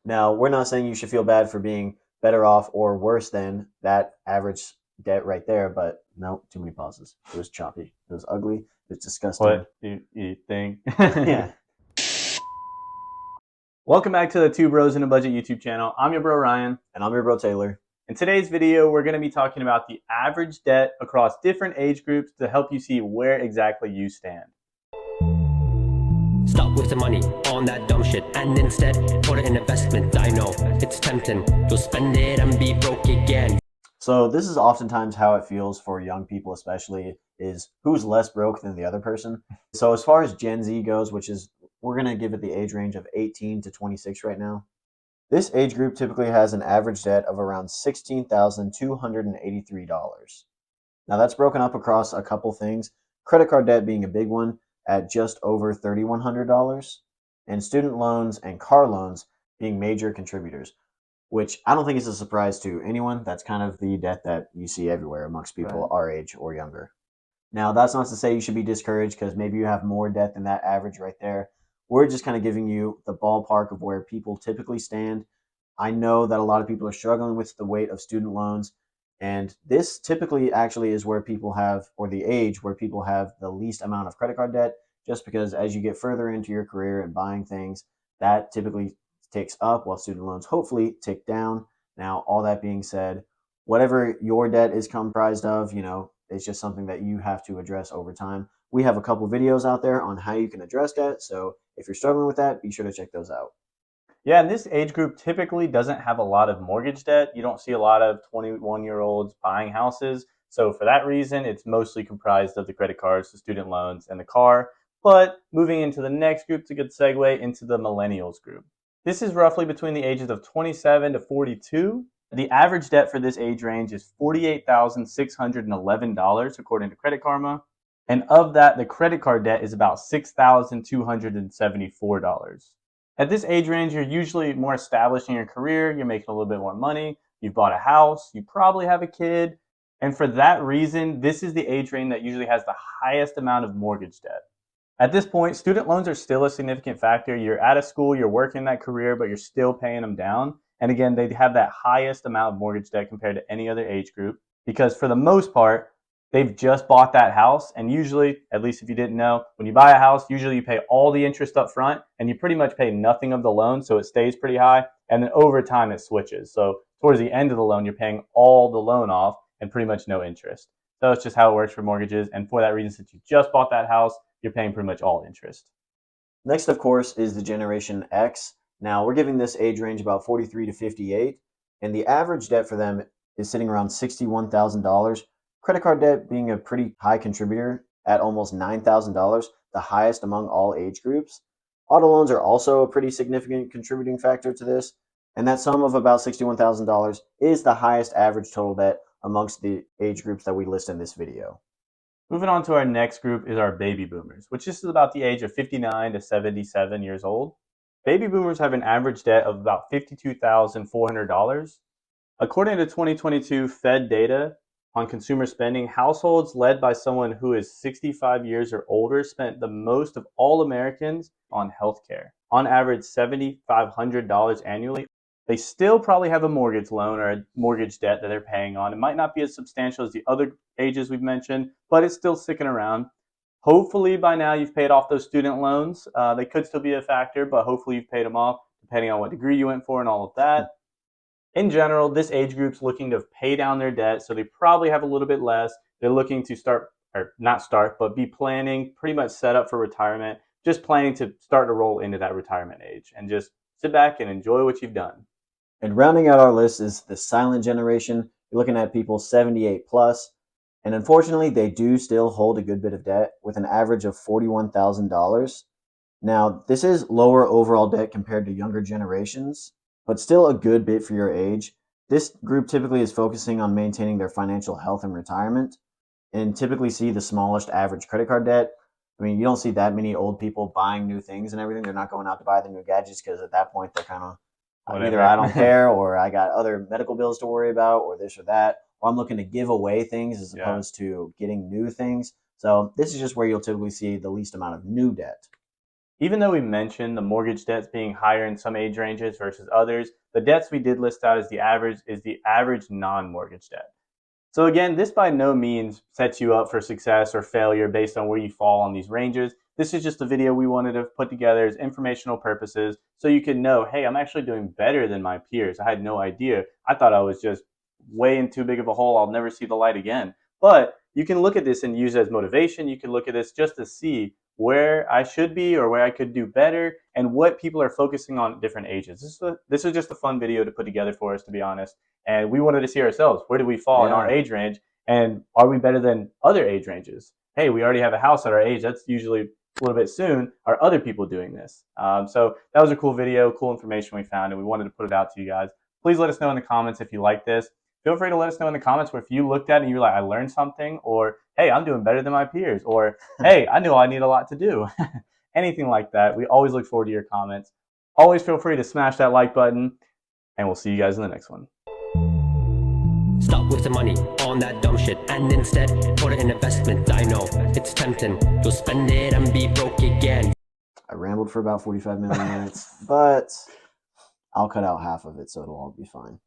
Now, we're not saying you should feel bad for being better off or worse than that average debt right there, but no, too many pauses. It was choppy. It was ugly. It was disgusting. What do you think? Yeah. Welcome back to the Two Bros in a Budget YouTube channel. I'm your bro Ryan. And I'm your bro Taylor. In today's video, we're going to be talking about the average debt across different age groups to help you see where exactly you stand. Stop wasting money on that dumb shit and instead put it in investment. I know it's tempting. You'll spend it and be broke again. So this is oftentimes how it feels for young people, especially, is who's less broke than the other person. So as far as Gen Z goes, which is, we're going to give it the age range of 18 to 26 right now. This age group typically has an average debt of around $16,283. Now that's broken up across a couple things, credit card debt being a big one at just over $3,100, and student loans and car loans being major contributors, which I don't think is a surprise to anyone. That's kind of the debt that you see everywhere amongst people Right. our age or younger. Now, that's not to say you should be discouraged because maybe you have more debt than that average right there. We're just kind of giving you the ballpark of where people typically stand. I know that a lot of people are struggling with the weight of student loans, and this typically actually is where people have, or the age where people have the least amount of credit card debt, just because as you get further into your career and buying things, that typically ticks up while student loans hopefully tick down. Now, all that being said, whatever your debt is comprised of, it's just something that you have to address over time. We have a couple videos out there on how you can address that. So if you're struggling with that, be sure to check those out. Yeah, and this age group typically doesn't have a lot of mortgage debt. You don't see a lot of 21-year-olds buying houses. So for that reason, it's mostly comprised of the credit cards, the student loans, and the car. But moving into the next group, it's a good segue into the millennials group. This is roughly between the ages of 27 to 42. The average debt for this age range is $48,611 according to Credit Karma. And of that, the credit card debt is about $6,274. At this age range, you're usually more established in your career, you're making a little bit more money, you've bought a house, you probably have a kid. And for that reason, this is the age range that usually has the highest amount of mortgage debt. At this point, student loans are still a significant factor. You're out of school, you're working that career, but you're still paying them down. And again, they have that highest amount of mortgage debt compared to any other age group because for the most part, they've just bought that house. And usually, at least if you didn't know, when you buy a house, usually you pay all the interest up front and you pretty much pay nothing of the loan. So it stays pretty high. And then over time, it switches. So towards the end of the loan, you're paying all the loan off and pretty much no interest. So it's just how it works for mortgages. And for that reason, since you just bought that house, you're paying pretty much all interest. Next, of course, is the Generation X. Now, we're giving this age range about 43 to 58, and the average debt for them is sitting around $61,000. Credit card debt being a pretty high contributor at almost $9,000, the highest among all age groups. Auto loans are also a pretty significant contributing factor to this, and that sum of about $61,000 is the highest average total debt amongst the age groups that we list in this video. Moving on to our next group is our baby boomers, which is about the age of 59 to 77 years old. Baby boomers have an average debt of about $52,400. According to 2022 Fed data on consumer spending, households led by someone who is 65 years or older spent the most of all Americans on healthcare, on average $7,500 annually. They still probably have a mortgage loan or a mortgage debt that they're paying on. It might not be as substantial as the other ages we've mentioned, but it's still sticking around. Hopefully by now you've paid off those student loans. They could still be a factor, but hopefully you've paid them off depending on what degree you went for and all of that. In general, this age group's looking to pay down their debt, so they probably have a little bit less. They're looking to start, or not start, but be planning, pretty much set up for retirement, just planning to start to roll into that retirement age and just sit back and enjoy what you've done. And rounding out our list is the silent generation. You're looking at people 78 plus. And unfortunately, they do still hold a good bit of debt with an average of $41,000. Now, this is lower overall debt compared to younger generations, but still a good bit for your age. This group typically is focusing on maintaining their financial health in retirement and typically see the smallest average credit card debt. I mean, you don't see that many old people buying new things and everything. They're not going out to buy the new gadgets because at that point they're kind of either I don't Whatever. care or I got other medical bills to worry about or this or that, or I'm looking to give away things as Yeah. opposed to getting new things. So this is just where you'll typically see the least amount of new debt. Even though we mentioned the mortgage debts being higher in some age ranges versus others, the debts we did list out as the average non-mortgage debt. So again, this by no means sets you up for success or failure based on where you fall on these ranges. This is just a video we wanted to put together as informational purposes so you can know, hey, I'm actually doing better than my peers. I had no idea. I thought I was just way in too big of a hole. I'll never see the light again. But you can look at this and use it as motivation. You can look at this just to see where I should be or where I could do better and what people are focusing on at different ages. This is just a fun video to put together for us, to be honest. And we wanted to see ourselves. Where do we fall in our age range? And are we better than other age ranges? Hey, we already have a house at our age. That's usually a little bit soon. Are other people doing this? So that was a cool video, cool information we found, and we wanted to put it out to you guys. Please let us know in the comments if you like this. Feel free to let us know in the comments where if you looked at it and you were like, I learned something, or hey, I'm doing better than my peers, or hey, I know I need a lot to do. Anything like that. We always look forward to your comments. Always feel free to smash that like button, and we'll see you guys in the next one. Stop wasting money on that dumb shit and instead put it in investment. I know it's tempting. You'll spend it and be broke again. I rambled for about 45 million minutes, but I'll cut out half of it so it'll all be fine.